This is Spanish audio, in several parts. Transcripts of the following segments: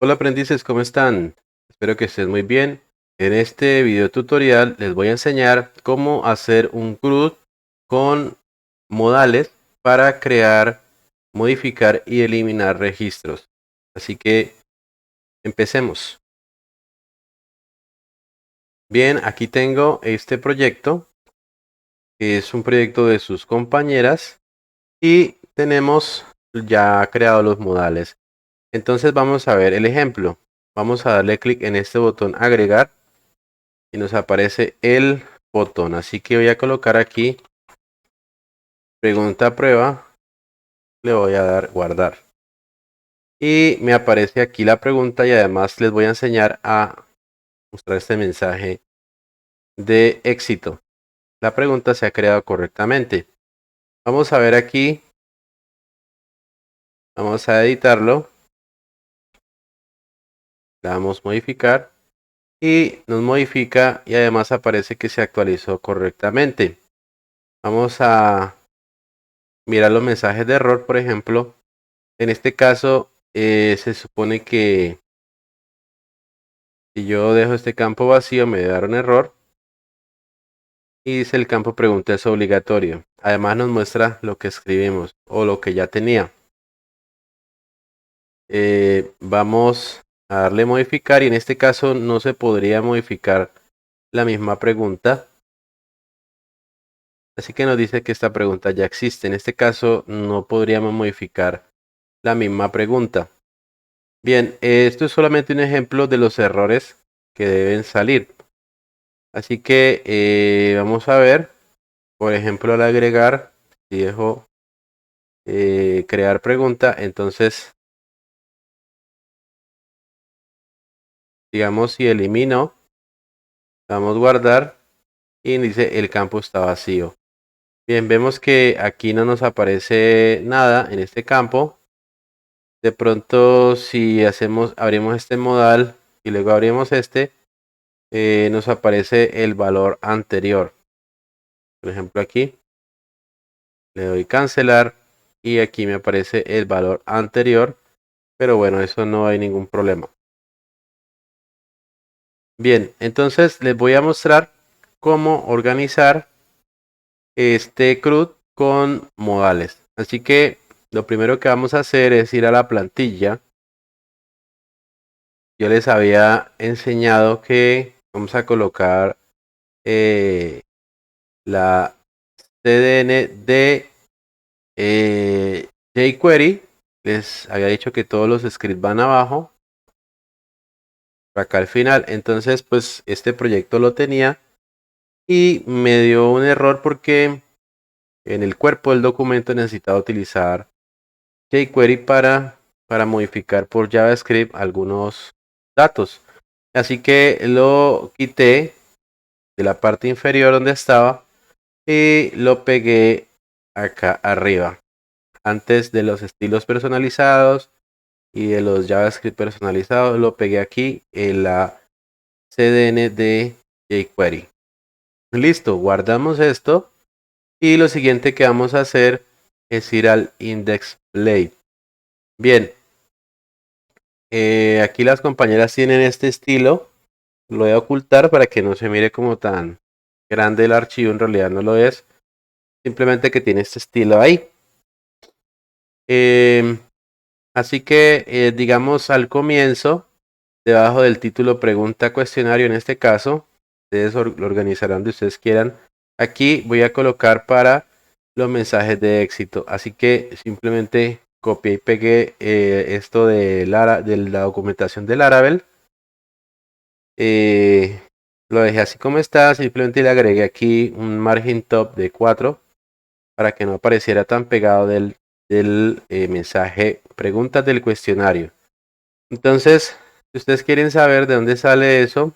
Hola aprendices, ¿cómo están? Espero que estén muy bien. En este video tutorial les voy a enseñar cómo hacer un CRUD con modales para crear, modificar y eliminar registros. Así que empecemos. Bien, aquí tengo este proyecto, que es un proyecto de sus compañeras y tenemos ya creado los modales. Entonces vamos a ver el ejemplo. Vamos a darle clic en este botón agregar y nos aparece el botón. Así que voy a colocar aquí pregunta prueba, le voy a dar guardar. Y me aparece aquí la pregunta y además les voy a enseñar a mostrar este mensaje de éxito. La pregunta se ha creado correctamente. Vamos a ver aquí, vamos a editarlo, le damos modificar y nos modifica y además aparece que se actualizó correctamente. Vamos a mirar los mensajes de error, por ejemplo. En este caso, se supone que si yo dejo este campo vacío me va a dar un error. Y dice el campo pregunta es obligatorio. Además nos muestra lo que escribimos o lo que ya tenía. Vamos a darle modificar y en este caso no se podría modificar la misma pregunta. Así que nos dice que esta pregunta ya existe. En este caso no podríamos modificar la misma pregunta. Bien, esto es solamente un ejemplo de los errores que deben salir. Así que vamos a ver, por ejemplo, al agregar, si dejo crear pregunta, entonces, digamos, si elimino, vamos a guardar y dice el campo está vacío. Bien, vemos que aquí no nos aparece nada en este campo. De pronto, si abrimos este modal y luego abrimos este, nos aparece el valor anterior. Por ejemplo, aquí le doy cancelar y aquí me aparece el valor anterior, pero bueno, eso no hay ningún problema. Bien, entonces les voy a mostrar cómo organizar este CRUD con modales. Así que lo primero que vamos a hacer es ir a la plantilla. Yo les había enseñado que vamos a colocar la CDN de jQuery. Les había dicho que todos los scripts van abajo, acá al final. Entonces, pues este proyecto lo tenía y me dio un error porque en el cuerpo del documento necesitaba utilizar jQuery para modificar por JavaScript algunos datos. Así que lo quité de la parte inferior donde estaba y lo pegué acá arriba. Antes de los estilos personalizados y de los JavaScript personalizados, lo pegué aquí en la CDN de jQuery. Listo, guardamos esto y lo siguiente que vamos a hacer es ir al index play. Bien, aquí las compañeras tienen este estilo. Lo voy a ocultar para que no se mire como tan grande el archivo. En realidad no lo es. Simplemente que tiene este estilo ahí. Así que digamos al comienzo, debajo del título pregunta cuestionario en este caso, ustedes lo organizarán donde ustedes quieran. Aquí voy a colocar para los mensajes de éxito. Así que simplemente copié y pegué esto de la documentación de Laravel. Lo dejé así como está, simplemente le agregué aquí un margin top de 4 para que no apareciera tan pegado del mensaje preguntas del cuestionario. Entonces, si ustedes quieren saber de dónde sale eso,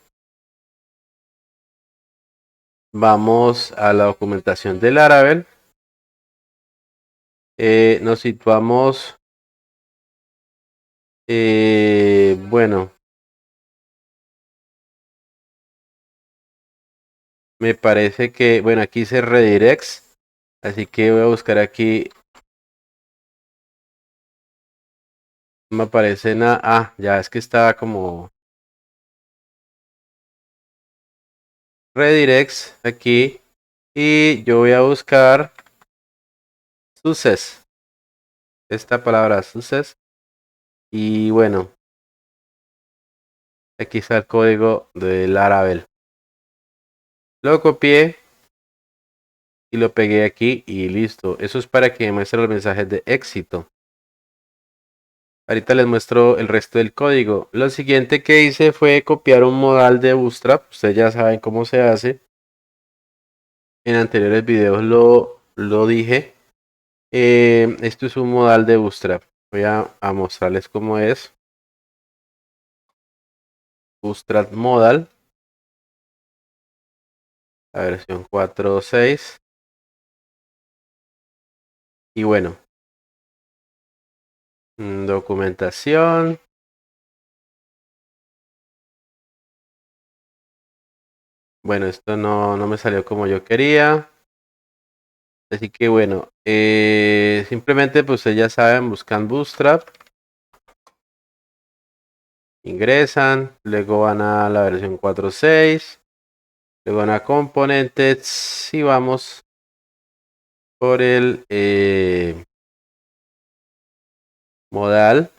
vamos a la documentación de Laravel. Nos situamos, bueno, me parece que, bueno, aquí dice redirects, así que voy a buscar aquí No me aparece nada. Ah, ya es que estaba como redirects aquí. Y yo voy a buscar success. Esta palabra success. Y bueno, aquí está el código de Laravel. Lo copié y lo pegué aquí y listo. Eso es para que me muestre los mensajes de éxito. Ahorita les muestro el resto del código. Lo siguiente que hice fue copiar un modal de Bootstrap. Ustedes ya saben cómo se hace. En anteriores videos lo dije. Esto es un modal de Bootstrap. Voy a mostrarles cómo es. Bootstrap modal. La versión 4.6. Y bueno. Documentación. Bueno, esto no me salió como yo quería. Así que bueno, simplemente pues ustedes ya saben, buscan Bootstrap, ingresan, luego van a la versión 4.6, luego van a componentes y vamos por el modal.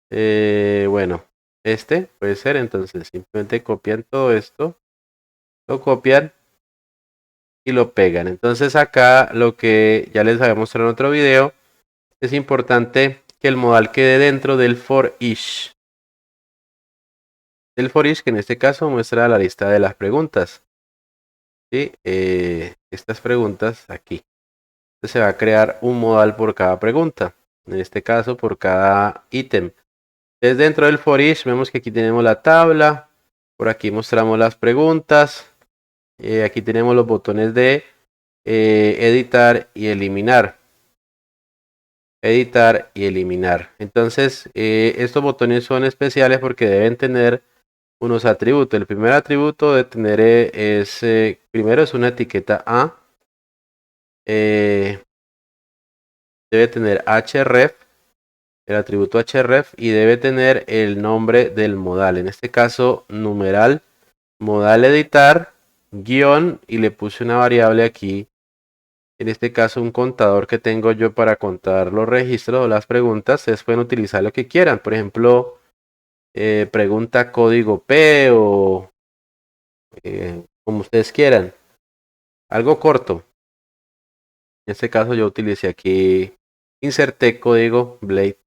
Bueno, este puede ser, entonces simplemente copian todo esto, lo copian y lo pegan. Entonces acá lo que ya les había mostrado en otro video, es importante que el modal quede dentro del for each. El for each que en este caso muestra la lista de las preguntas. ¿Sí? Estas preguntas aquí. Entonces se va a crear un modal por cada pregunta. En este caso por cada ítem. Entonces dentro del for each vemos que aquí tenemos la tabla. Por aquí mostramos las preguntas. Aquí tenemos los botones de editar y eliminar. Editar y eliminar. Entonces estos botones son especiales porque deben tener unos atributos. El primer atributo de tener primero es una etiqueta A. Debe tener href, el atributo href, y debe tener el nombre del modal. En este caso, numeral, modal editar, guión, y le puse una variable aquí. En este caso, un contador que tengo yo para contar los registros o las preguntas. Ustedes pueden utilizar lo que quieran. Por ejemplo, pregunta código P o como ustedes quieran. Algo corto. En este caso yo utilicé aquí, inserté código Blade,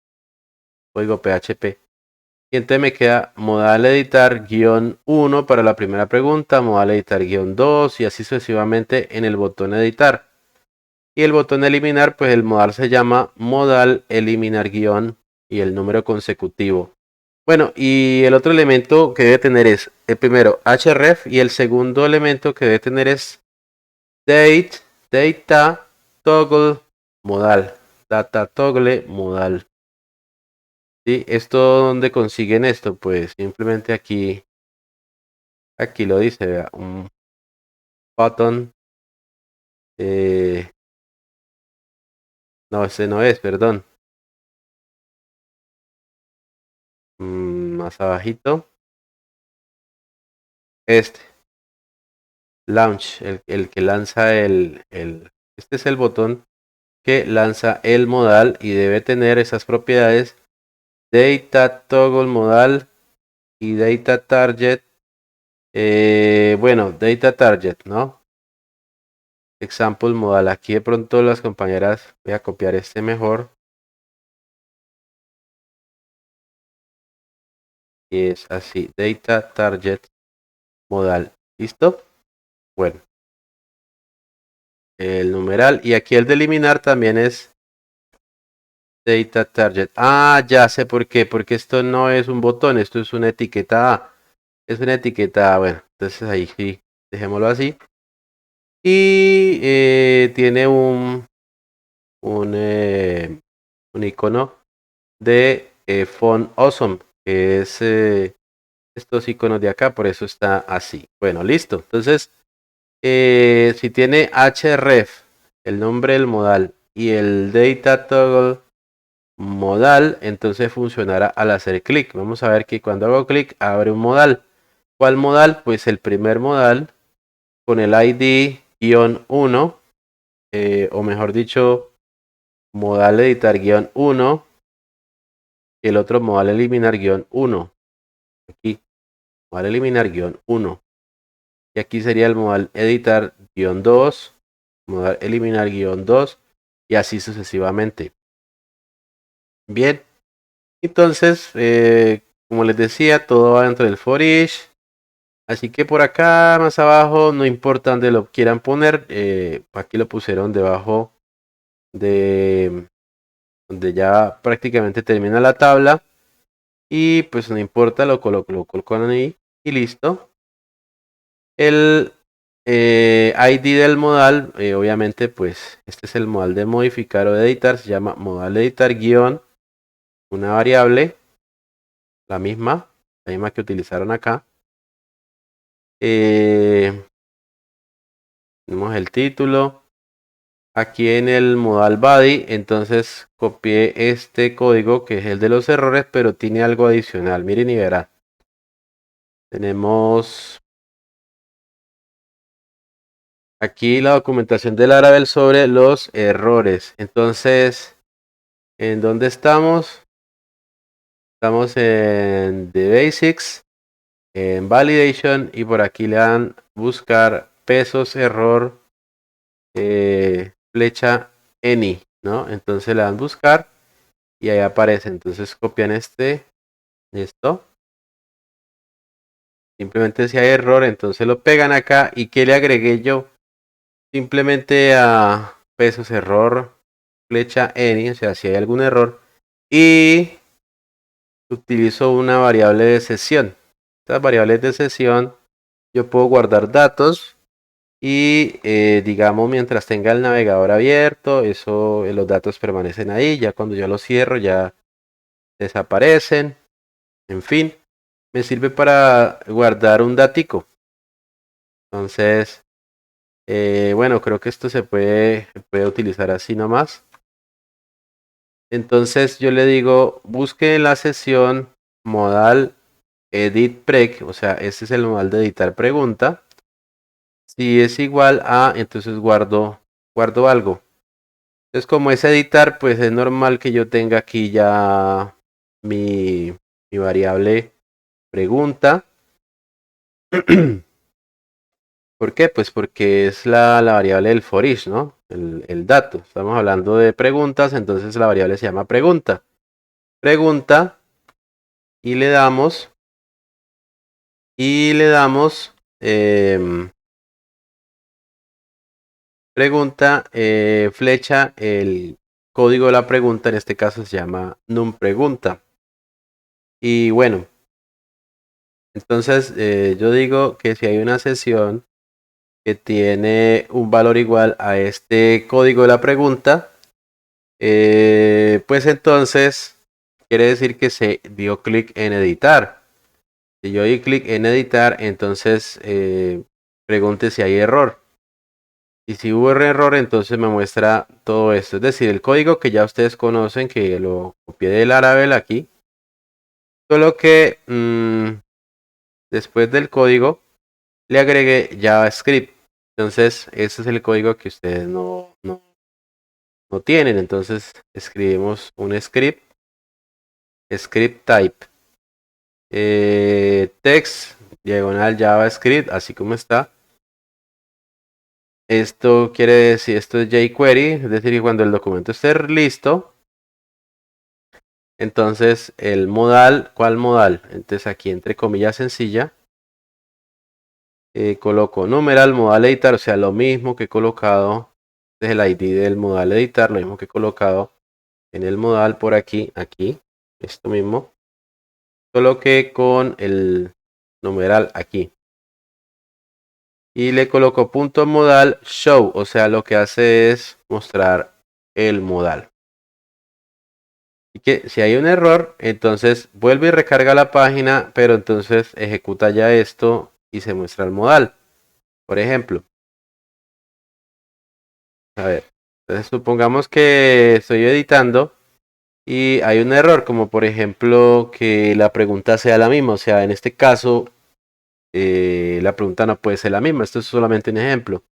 código PHP. Y entonces me queda modal editar guión 1 para la primera pregunta, modal editar guión 2 y así sucesivamente en el botón editar. Y el botón eliminar, pues el modal se llama modal eliminar guión y el número consecutivo. Bueno, y el otro elemento que debe tener es el primero href y el segundo elemento que debe tener es date, data, toggle, modal, data toggle, modal. ¿Sí? ¿Esto dónde consiguen esto? Pues simplemente aquí lo dice, vea, un button. No, ese no es, perdón. Más abajito. Este, launch, el que lanza este es el botón que lanza el modal y debe tener esas propiedades. Data toggle modal y data target. Bueno, data target, ¿no? Example modal. Aquí de pronto las compañeras, voy a copiar este mejor. Y es así, data target modal. ¿Listo? Bueno, el numeral. Y aquí el de eliminar también es data target. Ah, ya sé por qué. Porque esto no es un botón, esto es una etiqueta A. Es una etiqueta A. Bueno, entonces ahí sí, dejémoslo así. Y tiene un icono de font awesome, que es estos iconos de acá, por eso está así. Bueno, listo. Entonces, si tiene href, el nombre del modal, y el data toggle modal, entonces funcionará al hacer clic. Vamos a ver que cuando hago clic abre un modal. ¿Cuál modal? Pues el primer modal con el ID-1, o mejor dicho, modal editar-1, y el otro modal eliminar-1. Aquí, modal eliminar-1. Y aquí sería el modal editar-2, modal eliminar-2, y así sucesivamente. Bien, entonces, como les decía, todo va dentro del for each. Así que por acá más abajo, no importa dónde lo quieran poner, aquí lo pusieron debajo de donde ya prácticamente termina la tabla. Y pues no importa, lo colocan ahí y listo. El ID del modal, obviamente pues este es el modal de modificar o de editar, se llama modal editar guión, una variable, la misma que utilizaron acá. Tenemos el título. Aquí en el modal body, entonces copié este código que es el de los errores, pero tiene algo adicional. Miren y verán. Tenemos aquí la documentación de Laravel sobre los errores. Entonces, ¿en dónde estamos? Estamos en The Basics, en Validation, y por aquí le dan buscar pesos error flecha any, ¿no? Entonces le dan buscar y ahí aparece. Entonces copian esto. Simplemente si hay error, entonces lo pegan acá. ¿Y qué le agregué yo? Simplemente a pesos error flecha any, o sea, si hay algún error, y utilizo una variable de sesión. Estas variables de sesión yo puedo guardar datos y digamos mientras tenga el navegador abierto, eso, los datos permanecen ahí. Ya cuando yo los cierro ya desaparecen. En fin, me sirve para guardar un datico. Entonces, bueno, creo que esto se puede utilizar así nomás. Entonces yo le digo, busque en la sesión modal edit preg, o sea, este es el modal de editar pregunta. Si es igual a, entonces guardo algo. Entonces como es editar, pues es normal que yo tenga aquí ya mi variable pregunta. ¿Por qué? Pues porque es la variable del for each, ¿no? El dato. Estamos hablando de preguntas, entonces la variable se llama pregunta. Pregunta y le damos pregunta flecha, el código de la pregunta, en este caso se llama num pregunta. Y bueno, entonces yo digo que si hay una sesión que tiene un valor igual a este código de la pregunta, pues entonces quiere decir que se dio clic en editar. Si yo di clic en editar, entonces pregunte si hay error. Y si hubo error, entonces me muestra todo esto. Es decir, el código que ya ustedes conocen, que lo copié del Laravel aquí. Solo que después del código le agregué JavaScript. Entonces, ese es el código que ustedes no tienen. Entonces, escribimos un script type, text, diagonal JavaScript, así como está. Esto quiere decir, esto es jQuery, es decir, que cuando el documento esté listo, entonces el modal, ¿cuál modal? Entonces aquí entre comillas sencilla, coloco numeral modal editar, o sea, lo mismo que he colocado desde el ID del modal editar, lo mismo que he colocado en el modal por aquí, esto mismo, solo que con el numeral aquí. Y le coloco punto modal show, o sea, lo que hace es mostrar el modal. Y que si hay un error, entonces vuelve y recarga la página, pero entonces ejecuta ya esto y se muestra el modal. Por ejemplo, a ver, Entonces supongamos que estoy editando y hay un error, como por ejemplo que la pregunta sea la misma. O sea, en este caso la pregunta no puede ser la misma. Esto es solamente un ejemplo.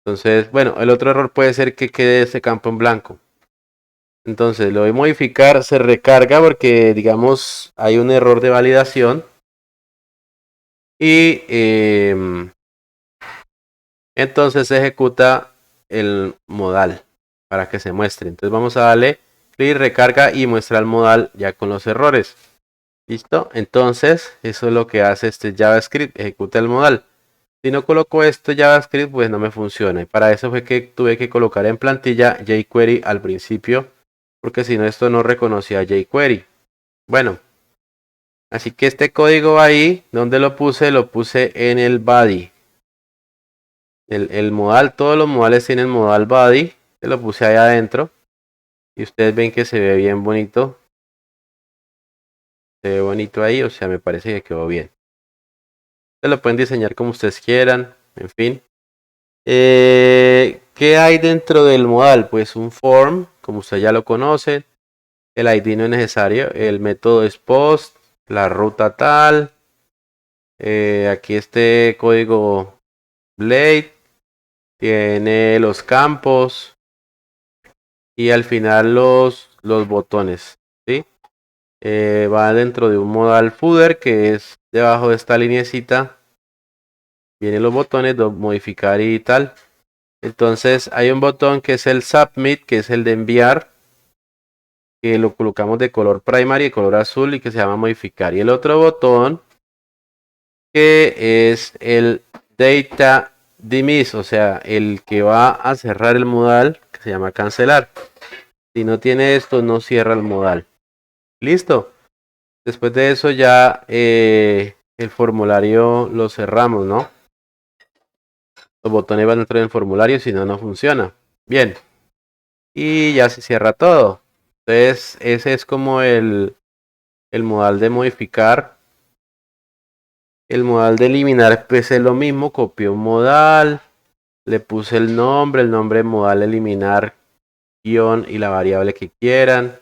Entonces, bueno, el otro error puede ser que quede ese campo en blanco. Entonces lo voy a modificar, se recarga porque digamos hay un error de validación. Y entonces se ejecuta el modal para que se muestre. Entonces vamos a darle clic, recarga y muestra el modal ya con los errores. ¿Listo? Entonces eso es lo que hace este JavaScript, ejecuta el modal. Si no coloco esto JavaScript, pues no me funciona. Y para eso fue que tuve que colocar en plantilla jQuery al principio, porque si no esto no reconocía jQuery. Bueno, así que este código ahí, donde lo puse en el body. El modal, todos los modales tienen modal body. Se lo puse ahí adentro. Y ustedes ven que se ve bien bonito. Se ve bonito ahí, o sea, me parece que quedó bien. Se lo pueden diseñar como ustedes quieran, en fin. ¿Qué hay dentro del modal? Pues un form, como ustedes ya lo conocen. El ID no es necesario. El método es post, la ruta tal. Aquí este código Blade. Tiene los campos. Y al final los botones. ¿Sí? Va dentro de un modal footer que es debajo de esta linecita. Vienen los botones de modificar y tal. Entonces hay un botón que es el submit, que es el de enviar, que lo colocamos de color primary, de color azul y que se llama modificar. Y el otro botón que es el data dismiss, o sea, el que va a cerrar el modal, que se llama cancelar. Si no tiene esto, no cierra el modal. Listo. Después de eso ya el formulario lo cerramos, ¿no? Los botones van dentro del formulario, si no, no funciona. Bien. Y ya se cierra todo. Entonces, ese es como el modal de modificar. El modal de eliminar, pues es lo mismo. Copié un modal. Le puse el nombre modal eliminar, guión y la variable que quieran.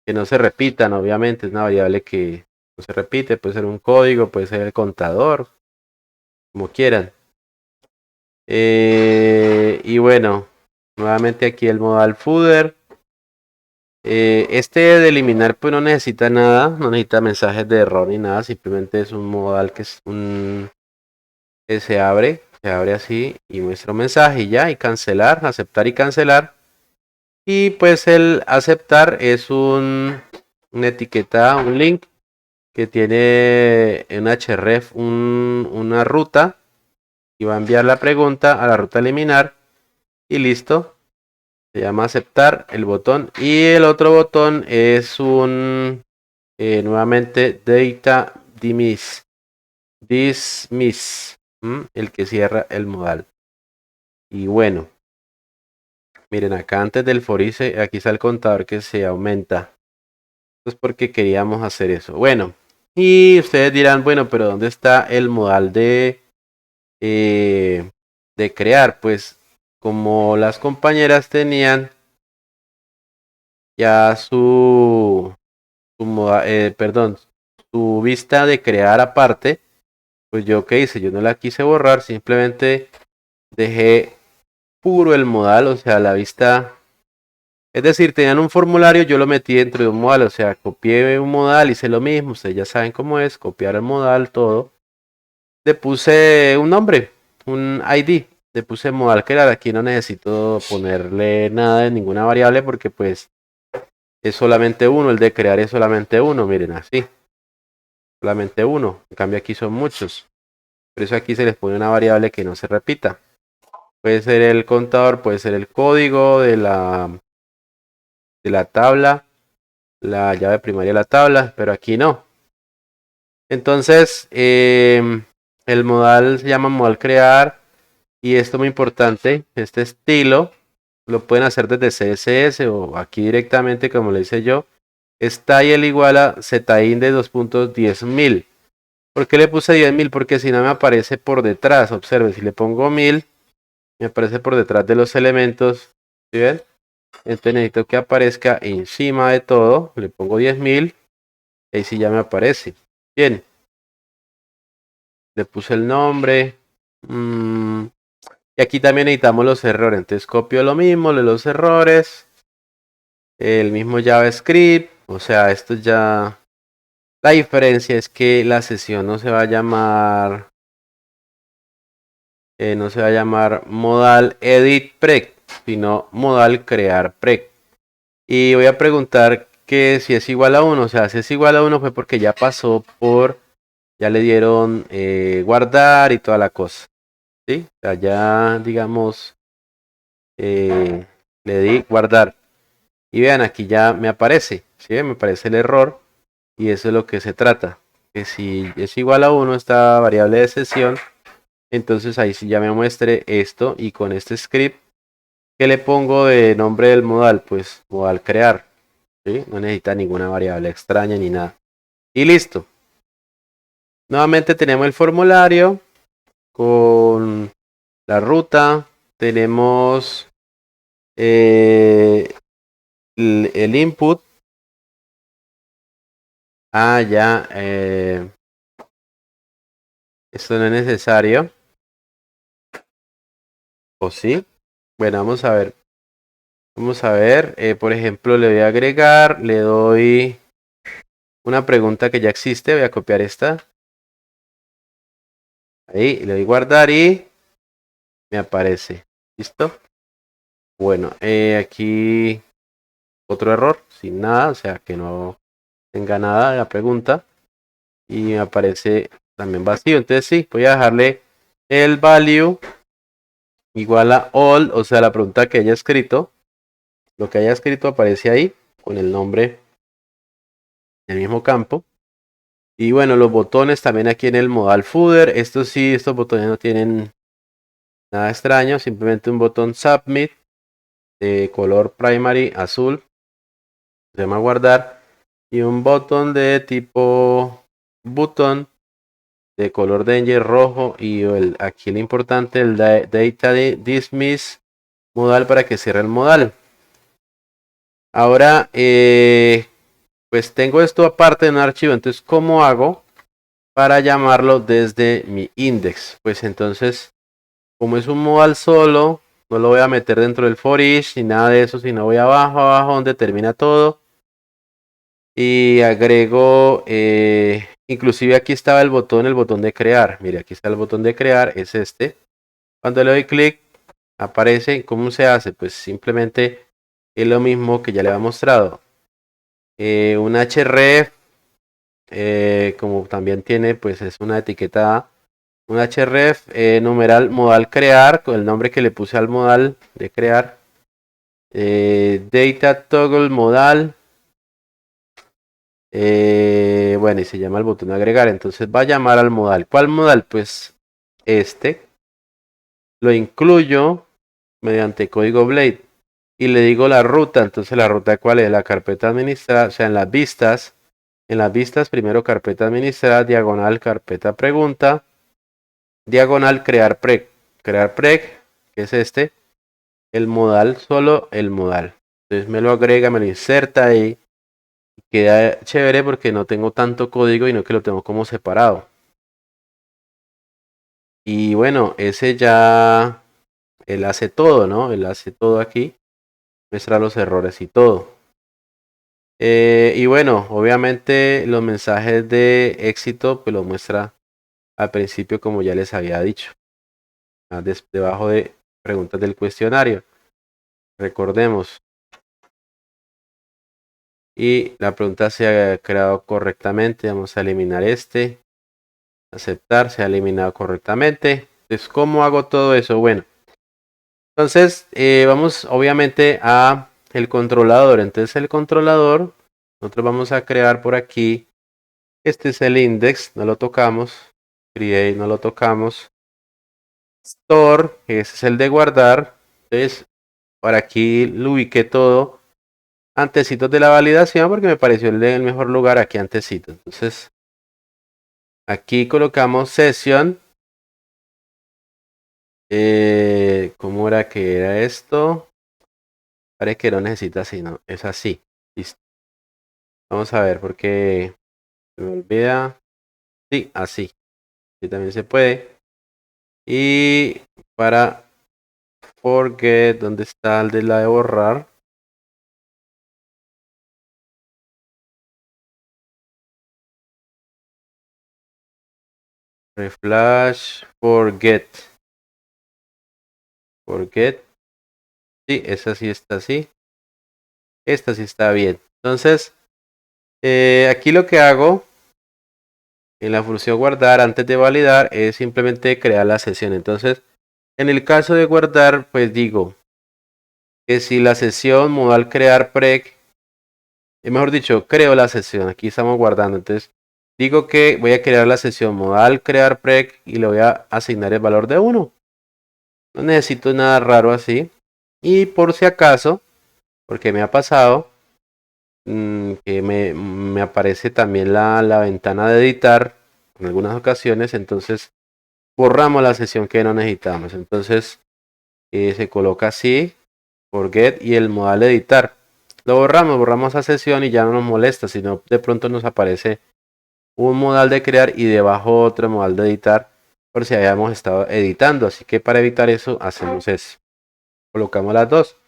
Que no se repitan, obviamente. Es una variable que no se repite. Puede ser un código, puede ser el contador. Como quieran. Y bueno, nuevamente aquí el modal footer. Este de eliminar pues no necesita nada, no necesita mensajes de error ni nada, simplemente es un modal que es que se abre así y muestra un mensaje y ya, y cancelar, aceptar y cancelar. Y pues el aceptar es una etiqueta, un link que tiene en href una ruta y va a enviar la pregunta a la ruta eliminar y listo. Se llama aceptar el botón. Y el otro botón es nuevamente data dismiss. Dismiss. El que cierra el modal. Y bueno. Miren acá antes del for each, aquí está el contador que se aumenta. Esto es porque queríamos hacer eso. Bueno. Y ustedes dirán, bueno, pero ¿dónde está el modal de crear? Pues como las compañeras tenían ya perdón, su vista de crear aparte, pues yo qué hice, yo no la quise borrar, simplemente dejé puro el modal, o sea, la vista, es decir, tenían un formulario, yo lo metí dentro de un modal, o sea, copié un modal, hice lo mismo, ustedes ya saben cómo es, copiar el modal, todo, le puse un nombre, un ID, le puse modal crear, aquí no necesito ponerle nada de ninguna variable porque pues es solamente uno, el de crear es solamente uno, miren así. Solamente uno, en cambio aquí son muchos. Por eso aquí se les pone una variable que no se repita. Puede ser el contador, puede ser el código de la tabla, la llave primaria de la tabla, pero aquí no. Entonces, el modal se llama modal crear y esto es muy importante, este estilo lo pueden hacer desde CSS o aquí directamente como le hice yo. Style igual a zin de 2.10.000. ¿Por qué le puse 10.000? Porque si no me aparece por detrás. Observe, si le pongo 1000, me aparece por detrás de los elementos ¿Sí ven? Entonces necesito que aparezca encima de todo. Le pongo 10.000. Ahí sí ya me aparece. Bien. Le puse el nombre. Y aquí también necesitamos los errores. Entonces copio lo mismo, los errores. El mismo JavaScript. O sea, esto ya... La diferencia es que la sesión no se va a llamar... no se va a llamar modal edit prec, sino modal crear prec. Y voy a preguntar que si es igual a 1. O sea, si es igual a 1 fue porque ya pasó por... Ya le dieron guardar y toda la cosa. ¿Sí? O sea, ya digamos... le di guardar. Y vean, aquí ya me aparece. ¿Sí? Me aparece el error. Y eso es lo que se trata. Que si es igual a 1 esta variable de sesión, entonces ahí sí ya me muestre esto. Y con este script, ¿qué le pongo de nombre del modal? Pues modal crear. ¿Sí? No necesita ninguna variable extraña ni nada. Y listo. Nuevamente tenemos el formulario con la ruta. Tenemos el input. Ah, ya. Esto no es necesario. ¿O sí? Bueno, vamos a ver. Vamos a ver. Por ejemplo, le voy a agregar. Le doy una pregunta que ya existe. Voy a copiar esta. Ahí. Le doy guardar y me aparece. ¿Listo? Bueno, aquí otro error. Sin nada. O sea, que no tenga nada de la pregunta. Y me aparece también vacío. Entonces sí, voy a dejarle el value igual a all, o sea, la pregunta que haya escrito. Lo que haya escrito aparece ahí con el nombre del mismo campo. Y bueno, los botones también aquí en el modal footer. Estos sí, estos botones no tienen nada extraño. Simplemente un botón submit de color primary azul. Se llama guardar. Y un botón de tipo button de color danger rojo. Y aquí lo importante, el data dismiss modal para que cierre el modal. Ahora, pues tengo esto aparte en un archivo. Entonces, ¿cómo hago para llamarlo desde mi index? Pues entonces, como es un modal solo, no lo voy a meter dentro del for each ni nada de eso, sino voy abajo, abajo, donde termina todo. Y agrego, inclusive aquí estaba el botón de crear. Mire, aquí está el botón de crear, es este. Cuando le doy clic, aparece. ¿Cómo se hace? Pues simplemente es lo mismo que ya le había mostrado. Un href, como también tiene, pues es una etiqueta, un href, numeral modal crear, con el nombre que le puse al modal de crear. Data toggle modal. Bueno, y se llama el botón de agregar. Entonces va a llamar al modal. ¿Cuál modal? Pues este. Lo incluyo mediante código Blade. Y le digo la ruta. Entonces la ruta cuál es, la carpeta administrada. O sea, en las vistas. En las vistas, primero carpeta administrada, diagonal carpeta pregunta, diagonal crear prec. Crear prec, que es este. El modal, solo el modal. Entonces me lo agrega, me lo inserta ahí. Queda chévere porque no tengo tanto código y no que lo tengo como separado. Y bueno, ese ya, él hace todo, ¿no? Él hace todo aquí. Muestra los errores y todo. Y bueno, obviamente los mensajes de éxito, pues lo muestra al principio como ya les había dicho. Debajo de preguntas del cuestionario. Recordemos. Y la pregunta se ha creado correctamente. Vamos a eliminar este. Aceptar, se ha eliminado correctamente. Entonces, ¿cómo hago todo eso? Bueno, entonces vamos obviamente a el controlador. Entonces el controlador, nosotros vamos a crear por aquí. Este es el index, no lo tocamos. Create, no lo tocamos. Store, ese es el de guardar. Entonces, por aquí lo ubiqué todo antecitos de la validación porque me pareció el mejor lugar aquí antecito. Entonces, aquí colocamos session. ¿Cómo era que era esto? Parece que no necesita así, no, es así. Listo. Vamos a ver porque se me olvida. Sí, así. Así también se puede. Y para forget, ¿dónde está el de la de borrar? Reflash, forget. Forget. Sí, esa sí está así. Esta sí está bien. Entonces, aquí lo que hago en la función guardar antes de validar es simplemente crear la sesión. Entonces, en el caso de guardar, pues digo que si la sesión modal crear preg, mejor dicho, creo la sesión. Aquí estamos guardando. Entonces, digo que voy a crear la sesión modal crear preg y le voy a asignar el valor de 1. No necesito nada raro así. Y por si acaso, porque me ha pasado, que me aparece también la ventana de editar en algunas ocasiones, entonces borramos la sesión que no necesitamos. Entonces se coloca así, forget y el modal editar. Lo borramos esa sesión y ya no nos molesta, sino de pronto nos aparece un modal de crear y debajo otro modal de editar por si habíamos estado editando. Así que para evitar eso hacemos eso. Colocamos las dos,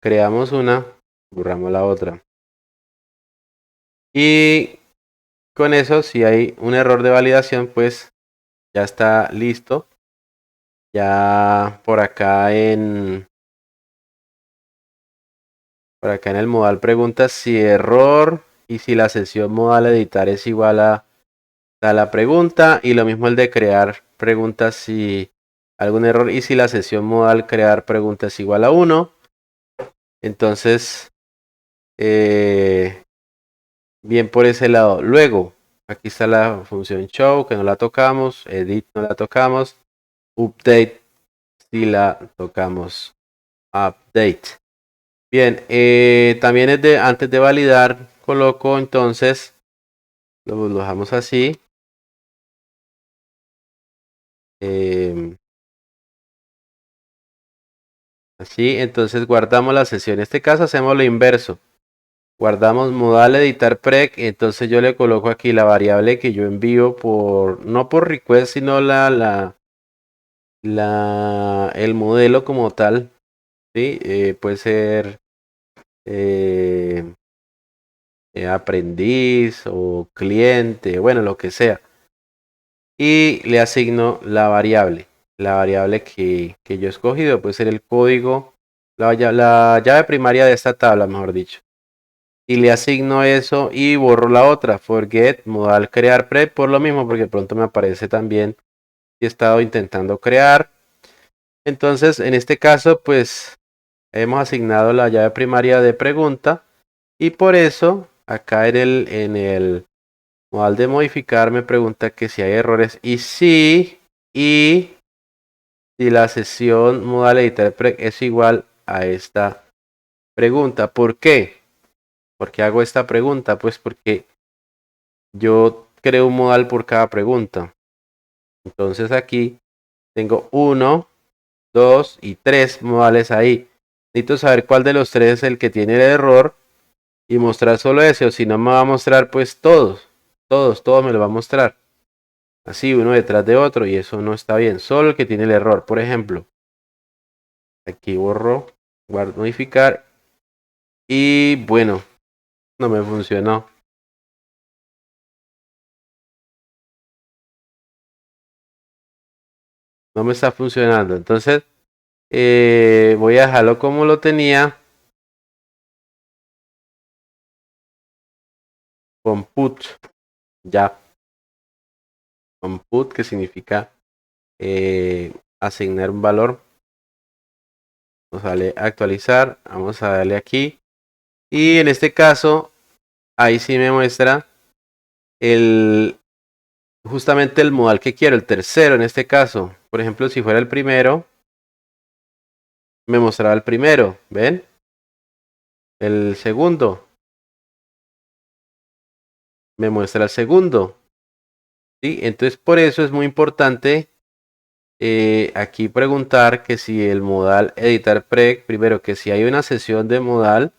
creamos una, borramos la otra. Y con eso, si hay un error de validación, pues ya está listo. Ya por acá en el modal pregunta si error y si la sesión modal editar es igual a la pregunta. Y lo mismo el de crear pregunta si algún error y si la sesión modal crear pregunta es igual a 1. Entonces, bien por ese lado. Luego, aquí está la función show que no la tocamos, edit no la tocamos, update si la tocamos, update. Bien, también es de antes de validar, coloco entonces, lo dejamos así. Así, entonces guardamos la sesión. En este caso hacemos lo inverso. Guardamos modal editar preg, entonces yo le coloco aquí la variable que yo envío por, no por request, sino el modelo como tal. ¿Sí? Puede ser aprendiz o cliente, bueno, lo que sea. Y le asigno la variable que yo he escogido, puede ser el código, la llave primaria de esta tabla, mejor dicho. Y le asigno eso y borro la otra, forget, modal crear pre, por lo mismo, porque pronto me aparece también si he estado intentando crear. Entonces, en este caso, pues hemos asignado la llave primaria de pregunta y por eso acá en el modal de modificar me pregunta que si hay errores y si la sesión modal editar pre es igual a esta pregunta. ¿Por qué? ¿Por qué hago esta pregunta? Pues porque yo creo un modal por cada pregunta. Entonces aquí tengo 1, 2 y 3 modales ahí. Necesito saber cuál de los tres es el que tiene el error y mostrar solo ese, o si no me va a mostrar pues todos me lo va a mostrar. Así uno detrás de otro y eso no está bien. Solo el que tiene el error. Por ejemplo, aquí borro, guardo, modificar y bueno, no me funcionó. No me está funcionando. Entonces voy a dejarlo como lo tenía. Comput. Ya. Comput que significa asignar un valor. Vamos a darle actualizar. Vamos a darle aquí. Y en este caso, ahí sí me muestra justamente el modal que quiero, el tercero en este caso. Por ejemplo, si fuera el primero, me mostrará el primero, ¿ven? El segundo, me muestra el segundo. ¿Sí? Entonces por eso es muy importante aquí preguntar que si el modal editar preg, primero que si hay una sesión de modal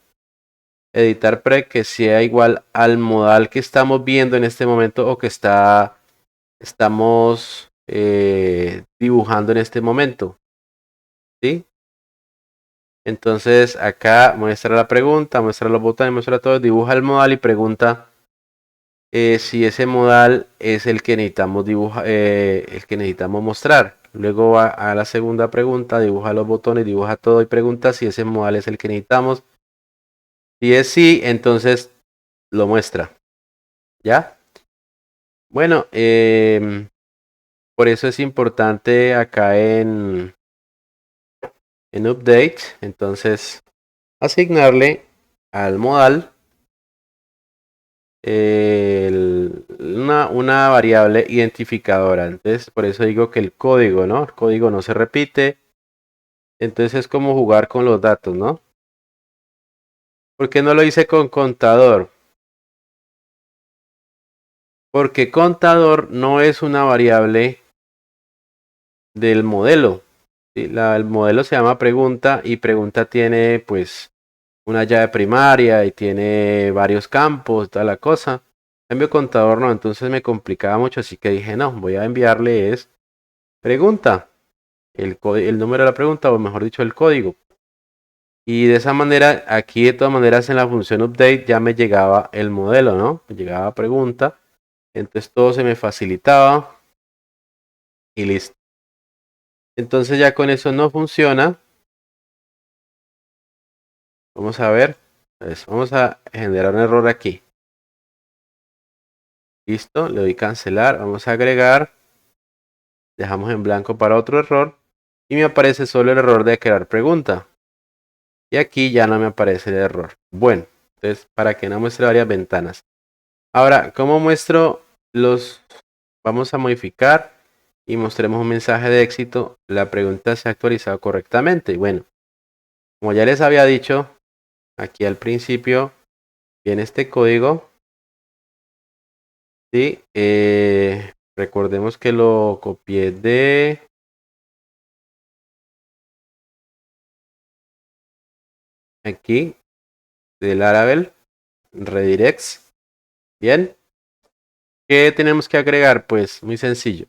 editar preg que sea igual al modal que estamos viendo en este momento o que estamos dibujando en este momento, ¿sí? Entonces acá muestra la pregunta, muestra los botones, muestra todo, dibuja el modal y pregunta si ese modal es el que necesitamos el que necesitamos mostrar. Luego va a la segunda pregunta, dibuja los botones, dibuja todo y pregunta si ese modal es el que necesitamos. Si es sí, entonces lo muestra. ¿Ya? Bueno, por eso es importante acá en update, entonces asignarle al modal una variable identificadora. Entonces, por eso digo que el código, ¿no? El código no se repite. Entonces es como jugar con los datos, ¿no? ¿Por qué no lo hice con contador? Porque contador no es una variable del modelo. ¿Sí? El modelo se llama pregunta y pregunta tiene pues una llave primaria y tiene varios campos, toda la cosa. En cambio contador no, entonces me complicaba mucho, así que dije no, voy a enviarle es pregunta, el número de la pregunta o mejor dicho el código. Y de esa manera, aquí de todas maneras en la función update ya me llegaba el modelo, ¿no? Me llegaba pregunta, entonces todo se me facilitaba y listo. Entonces ya con eso no funciona. Vamos a ver. Pues vamos a generar un error aquí. Listo, le doy cancelar. Vamos a agregar. Dejamos en blanco para otro error. Y me aparece solo el error de crear pregunta. Y aquí ya no me aparece el error. Bueno, entonces para que no muestre varias ventanas. Ahora, ¿cómo muestro los? Vamos a modificar y mostremos un mensaje de éxito. La pregunta se ha actualizado correctamente. Y bueno, como ya les había dicho, aquí al principio viene este código. ¿Sí? Recordemos que lo copié de aquí, del Laravel, redirects. Bien. ¿Qué tenemos que agregar? Pues muy sencillo.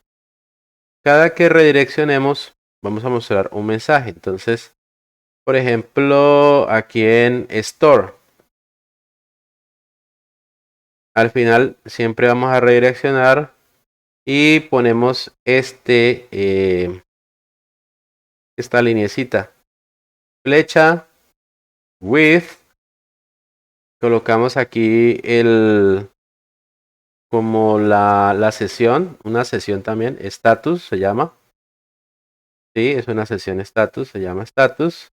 Cada que redireccionemos, vamos a mostrar un mensaje. Entonces, por ejemplo, aquí en Store. Al final siempre vamos a redireccionar y ponemos esta linecita. Flecha, width. Colocamos aquí como la sesión, una sesión también, status se llama. Sí, es una sesión status, se llama status.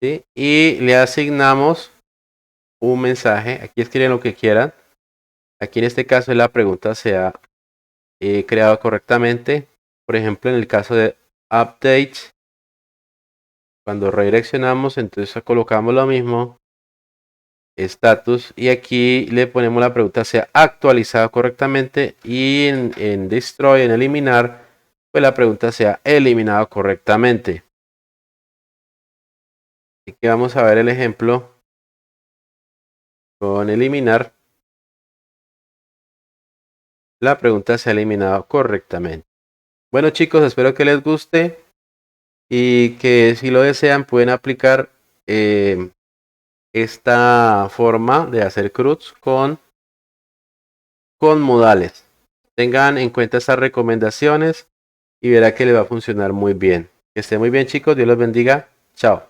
¿Sí? Y le asignamos un mensaje. Aquí escriben lo que quieran. Aquí en este caso la pregunta se ha creado correctamente. Por ejemplo, en el caso de update, cuando redireccionamos, entonces colocamos lo mismo, status, y aquí le ponemos la pregunta se ha actualizado correctamente y en destroy, en eliminar, pues la pregunta se ha eliminado correctamente. Así que vamos a ver el ejemplo con eliminar. La pregunta se ha eliminado correctamente. Bueno chicos, espero que les guste y que si lo desean pueden aplicar esta forma de hacer CRUDs con modales. Tengan en cuenta estas recomendaciones y verá que les va a funcionar muy bien. Que esté muy bien chicos, Dios los bendiga. Chao.